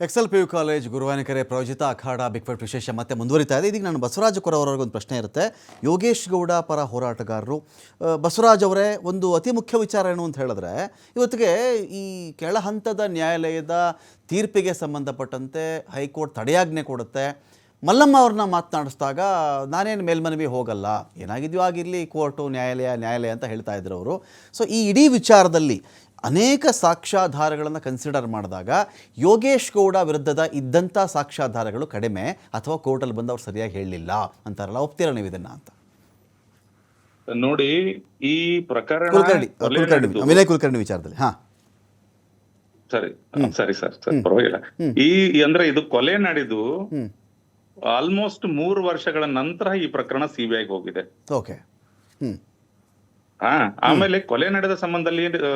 Excel P U college ಗುರುವಾನಕೆರೆ ಪ್ರಾಯೋಜಿತ ಅಖಾಡ big fight ವಿಶೇಷ ಮತ್ತೆ ಮುಂದುವರಿತಾ ಇದೆ. ಇದೀಗ ನಾನು ಬಸವರಾಜ ಕೊರವರವರಿಗೆ ಒಂದು ಪ್ರಶ್ನೆ ಇರುತ್ತೆ. ಯೋಗೇಶ್ ಗೌಡ ಪರ ಹೋರಾಟಗಾರರು ಬಸವರಾಜ್ ಅವರೇ, ಒಂದು ಅತಿ ಮುಖ್ಯ ವಿಚಾರ ಏನು ಅಂತ ಹೇಳಿದ್ರೆ, ಇವತ್ತಿಗೆ ಈ ಕೆಳ ಹಂತದ ನ್ಯಾಯಾಲಯದ ತೀರ್ಪಿಗೆ ಸಂಬಂಧಪಟ್ಟಂತೆ ಹೈಕೋರ್ಟ್ ತಡೆಯಾಜ್ಞೆ ಕೊಡುತ್ತೆ. ಮಲ್ಲಮ್ಮ ಅವ್ರನ್ನ ಮಾತನಾಡಿಸಿದಾಗ ನಾನೇನು ಮೇಲ್ಮನವಿ ಹೋಗಲ್ಲ, ಏನಾಗಿದೆಯೋ ಆಗಿರಲಿ, ಕೋರ್ಟು ನ್ಯಾಯಾಲಯ ಅಂತ ಹೇಳ್ತಾ ಇದ್ರು ಅವರು. ಸೊ ಈ ಇಡೀ ವಿಚಾರದಲ್ಲಿ ಅನೇಕ ಸಾಕ್ಷ್ಯಾಧಾರಗಳನ್ನು ಕನ್ಸಿಡರ್ ಮಾಡಿದಾಗ ಯೋಗೇಶ್ ಗೌಡ ವಿರುದ್ಧದ ಇದ್ದಂಥ ಸಾಕ್ಷ್ಯಾಧಾರಗಳು ಕಡಿಮೆ, ಅಥವಾ ಕೋರ್ಟಲ್ಲಿ ಬಂದು ಅವ್ರು ಸರಿಯಾಗಿ ಹೇಳಲಿಲ್ಲ ಅಂತಾರಲ್ಲ, ಒಪ್ತೀರಾ ನೀವು ಇದನ್ನ ಅಂತ? ನೋಡಿ, ಈ ಪ್ರಕರಣ ವಿನಯ್ ಕುಲಕರ್ಣಿ ವಿಚಾರದಲ್ಲಿ ಸರಿ ಸರ್ ಪರವಾಗಿಲ್ಲ. ಈ ಅಂದ್ರೆ ಇದು ಕೊಲೆ ನಡೆದು ಆಲ್ಮೋಸ್ಟ್ 3 ವರ್ಷಗಳ ನಂತರ ಈ ಪ್ರಕರಣ ಸಿಬಿಐಗೆ ಹೋಗಿದೆ. ಓಕೆ. ಆಮೇಲೆ ಕೊಲೆ ನಡೆದ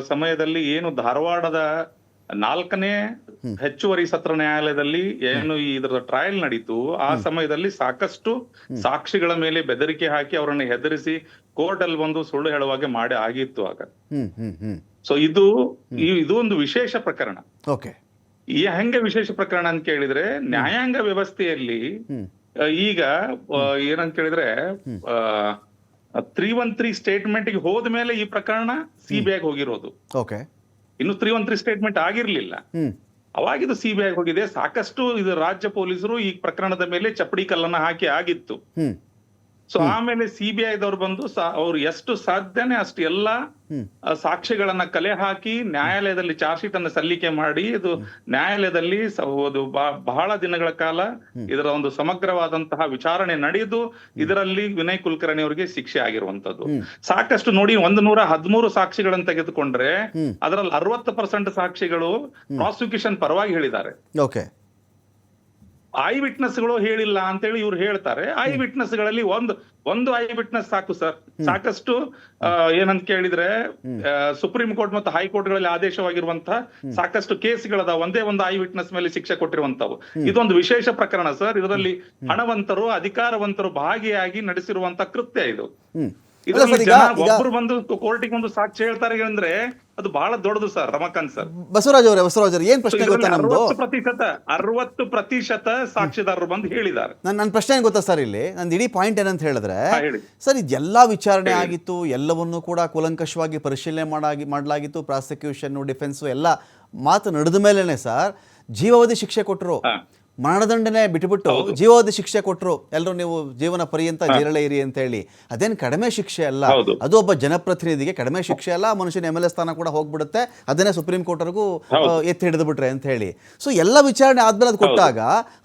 ಸಮಯದಲ್ಲಿ ಏನು ಧಾರವಾಡದ 4ನೇ ಹೆಚ್ಚುವರಿ ಸತ್ರ ನ್ಯಾಯಾಲಯದಲ್ಲಿ ಏನು ಇದರ ಟ್ರಯಲ್ ನಡೀತು, ಆ ಸಮಯದಲ್ಲಿ ಸಾಕಷ್ಟು ಸಾಕ್ಷಿಗಳ ಮೇಲೆ ಬೆದರಿಕೆ ಹಾಕಿ ಅವರನ್ನು ಹೆದರಿಸಿ ಕೋರ್ಟ್ ಅಲ್ಲಿ ಒಂದು ಸುಳ್ಳು ಹೇಳುವಾಗೆ ಮಾಡಿ ಆಗಿತ್ತು ಆಗ. ಸೊ ಇದು ಒಂದು ವಿಶೇಷ ಪ್ರಕರಣ. ಓಕೆ. ಹೆಂಗೆ ವಿಶೇಷ ಪ್ರಕರಣ ಅಂತ ಕೇಳಿದ್ರೆ, ನ್ಯಾಯಾಂಗ ವ್ಯವಸ್ಥೆಯಲ್ಲಿ ಈಗ ಏನಂತ ಕೇಳಿದ್ರೆ 313 ಸ್ಟೇಟ್ಮೆಂಟ್ ಗೆ ಹೋದ ಮೇಲೆ ಈ ಪ್ರಕರಣ ಸಿಬಿಐಗೆ ಹೋಗಿರೋದು. ಇನ್ನು 313 ಸ್ಟೇಟ್ಮೆಂಟ್ ಆಗಿರ್ಲಿಲ್ಲ, ಅವಾಗಿದು ಸಿಬಿಐಗೆ ಹೋಗಿದೆ. ಸಾಕಷ್ಟು ಇದು ರಾಜ್ಯ ಪೊಲೀಸರು ಈ ಪ್ರಕರಣದ ಮೇಲೆ ಚಪ್ಪಡಿ ಕಲ್ಲನ್ನ ಹಾಕಿ ಆಗಿತ್ತು. ಸೊ ಆಮೇಲೆ ಸಿಬಿಐದವ್ರು ಬಂದು ಅವ್ರು ಎಷ್ಟು ಸಾಧ್ಯನೇ ಅಷ್ಟು ಎಲ್ಲಾ ಸಾಕ್ಷಿಗಳನ್ನ ಕಲೆ ಹಾಕಿ ನ್ಯಾಯಾಲಯದಲ್ಲಿ ಚಾರ್ಜ್ ಶೀಟ್ ಅನ್ನು ಸಲ್ಲಿಕೆ ಮಾಡಿ, ಇದು ನ್ಯಾಯಾಲಯದಲ್ಲಿ ಬಹಳ ದಿನಗಳ ಕಾಲ ಇದರ ಒಂದು ಸಮಗ್ರವಾದಂತಹ ವಿಚಾರಣೆ ನಡೆದು ಇದರಲ್ಲಿ ವಿನಯ್ ಕುಲಕರ್ಣಿ ಅವರಿಗೆ ಶಿಕ್ಷೆ ಆಗಿರುವಂತದ್ದು. ಸಾಕಷ್ಟು ನೋಡಿ, 113 ಸಾಕ್ಷಿಗಳನ್ನು ತೆಗೆದುಕೊಂಡ್ರೆ ಅದರಲ್ಲಿ 60% ಸಾಕ್ಷಿಗಳು ಪ್ರಾಸಿಕ್ಯೂಷನ್ ಪರವಾಗಿ ಹೇಳಿದ್ದಾರೆ. ಐ ವಿಟ್ನೆಸ್ ಗಳು ಹೇಳಿಲ್ಲ ಅಂತೇಳಿ ಇವ್ರು ಹೇಳ್ತಾರೆ. ಐ ವಿಟ್ನೆಸ್ ಗಳಲ್ಲಿ ಒಂದು ಐ ವಿಟ್ನೆಸ್ ಸಾಕು ಸರ್. ಸಾಕಷ್ಟು ಏನಂತ ಕೇಳಿದ್ರೆ ಸುಪ್ರೀಂ ಕೋರ್ಟ್ ಮತ್ತು ಹೈಕೋರ್ಟ್ ಗಳಲ್ಲಿ ಆದೇಶವಾಗಿರುವಂತಹ ಸಾಕಷ್ಟು ಕೇಸ್ಗಳದ ಒಂದೇ ಒಂದು ಐ ವಿಟ್ನೆಸ್ ಮೇಲೆ ಶಿಕ್ಷೆ ಕೊಟ್ಟಿರುವಂತವು. ಇದೊಂದು ವಿಶೇಷ ಪ್ರಕರಣ ಸರ್. ಇದರಲ್ಲಿ ಹಣವಂತರು, ಅಧಿಕಾರವಂತರು ಭಾಗಿಯಾಗಿ ನಡೆಸಿರುವಂತ ಕೃತ್ಯ ಇದು. ಒಬ್ರು ಬಂದು ಕೋರ್ಟಿಗೆ ಒಂದು ಸಾಕ್ಷಿ ಹೇಳ್ತಾರೆ ಅಂದ್ರೆ ಅದು ಬಹಳ ದೊಡ್ಡದು ಸರ್. ರಮಾಕಾಂತ್ ಸರ್, ಬಸವರಾಜ್ ಅವರೇ ಏನ್ ಪ್ರಶ್ನೆ ಗೊತ್ತಾ? 60% ಸಾಕ್ಷಿದಾರರು ಬಂದು ಹೇಳಿದ್ದಾರೆ. ನನ್ನ ಪ್ರಶ್ನೆ ಏನ್ ಗೊತ್ತಾ ಸರ್, ಇಲ್ಲಿ ನಂದು ಇಡೀ ಪಾಯಿಂಟ್ ಏನಂತ ಹೇಳಿದ್ರೆ, ಸರ್ ಇದೆಲ್ಲಾ ವಿಚಾರಣೆ ಆಗಿತ್ತು, ಎಲ್ಲವನ್ನೂ ಕೂಡ ಕೂಲಂಕಷವಾಗಿ ಪರಿಶೀಲನೆ ಮಾಡಲಾಗಿತ್ತು. ಪ್ರಾಸಿಕ್ಯೂಷನ್, ಡಿಫೆನ್ಸ್ ಎಲ್ಲ ಮಾತು ನಡೆದ ಮೇಲೆನೆ ಸರ್ ಜೀವಾವಧಿ ಶಿಕ್ಷೆ ಕೊಟ್ಟರು. ಮರಣದಂಡನೆ ಬಿಟ್ಟುಬಿಟ್ಟು ಜೀವಾವಧಿ ಶಿಕ್ಷೆ ಕೊಟ್ಟರು. ಎಲ್ಲರೂ ನೀವು ಜೀವನ ಪರ್ಯಂತ ಜೈಲಲ್ಲೇ ಇರಿ ಅಂತ ಹೇಳಿ. ಅದೇನು ಕಡಿಮೆ ಶಿಕ್ಷೆ ಅಲ್ಲ, ಅದು ಒಬ್ಬ ಜನಪ್ರತಿನಿಧಿಗೆ ಕಡಿಮೆ ಶಿಕ್ಷೆ ಅಲ್ಲ. ಮನುಷ್ಯನ MLA ಸ್ಥಾನ ಕೂಡ ಹೋಗ್ಬಿಡುತ್ತೆ. ಅದನ್ನೇ ಸುಪ್ರೀಂ ಕೋರ್ಟ್ವರೆಗೂ ಎತ್ತಿ ಹಿಡಿದು ಬಿಟ್ರೆ ಅಂತ ಹೇಳಿ. ಸೊ ಎಲ್ಲ ವಿಚಾರಣೆ ಆದ್ಮೇಲೆ ಅದು ಕೊಟ್ಟಾಗ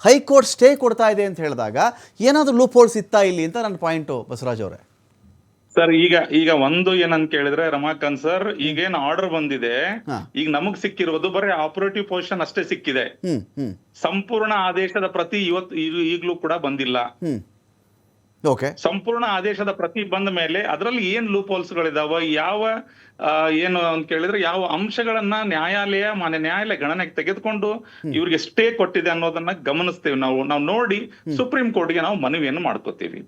ಹೈಕೋರ್ಟ್ ಸ್ಟೇ ಕೊಡ್ತಾ ಇದೆ ಅಂತ ಹೇಳಿದಾಗ ಏನಾದ್ರು ಲೂಪ್ ಹೋಲ್ಸ್ ಇತ್ತಾ ಇಲ್ಲಿ ಅಂತ ನನ್ನ ಪಾಯಿಂಟು ಬಸವರಾಜ್ ಅವರೇ. ಸರ್ ಈಗ ಒಂದು ಏನಂತ ಕೇಳಿದ್ರೆ ರಮಾಕಾಂತ್ ಸರ್, ಈಗೇನ್ ಆರ್ಡರ್ ಬಂದಿದೆ, ಈಗ ನಮಗ್ ಸಿಕ್ಕಿರೋದು ಬರೀ ಆಪರೇಟಿವ್ ಪೊಸಿಷನ್ ಅಷ್ಟೇ ಸಿಕ್ಕಿದೆ. ಸಂಪೂರ್ಣ ಆದೇಶದ ಪ್ರತಿ ಈಗಲೂ ಕೂಡ ಬಂದಿಲ್ಲ. ಸಂಪೂರ್ಣ ಆದೇಶದ ಪ್ರತಿ ಬಂದ ಮೇಲೆ ಅದರಲ್ಲಿ ಏನ್ ಲೂಪ್ ಹೋಲ್ಸ್ ಗಳಿದಾವ, ಏನು ಅಂತ ಕೇಳಿದ್ರೆ ಯಾವ ಅಂಶಗಳನ್ನ ನ್ಯಾಯಾಲಯ ಗಣನೆಗೆ ತೆಗೆದುಕೊಂಡು ಇವ್ರಿಗೆ ಸ್ಟೇ ಕೊಟ್ಟಿದೆ ಅನ್ನೋದನ್ನ ಗಮನಿಸ್ತೇವೆ ನಾವು ನೋಡಿ ಸುಪ್ರೀಂ ಕೋರ್ಟ್ಗೆ ನಾವು ಮನವಿಯನ್ನು ಮಾಡ್ಕೋತೀವಿ.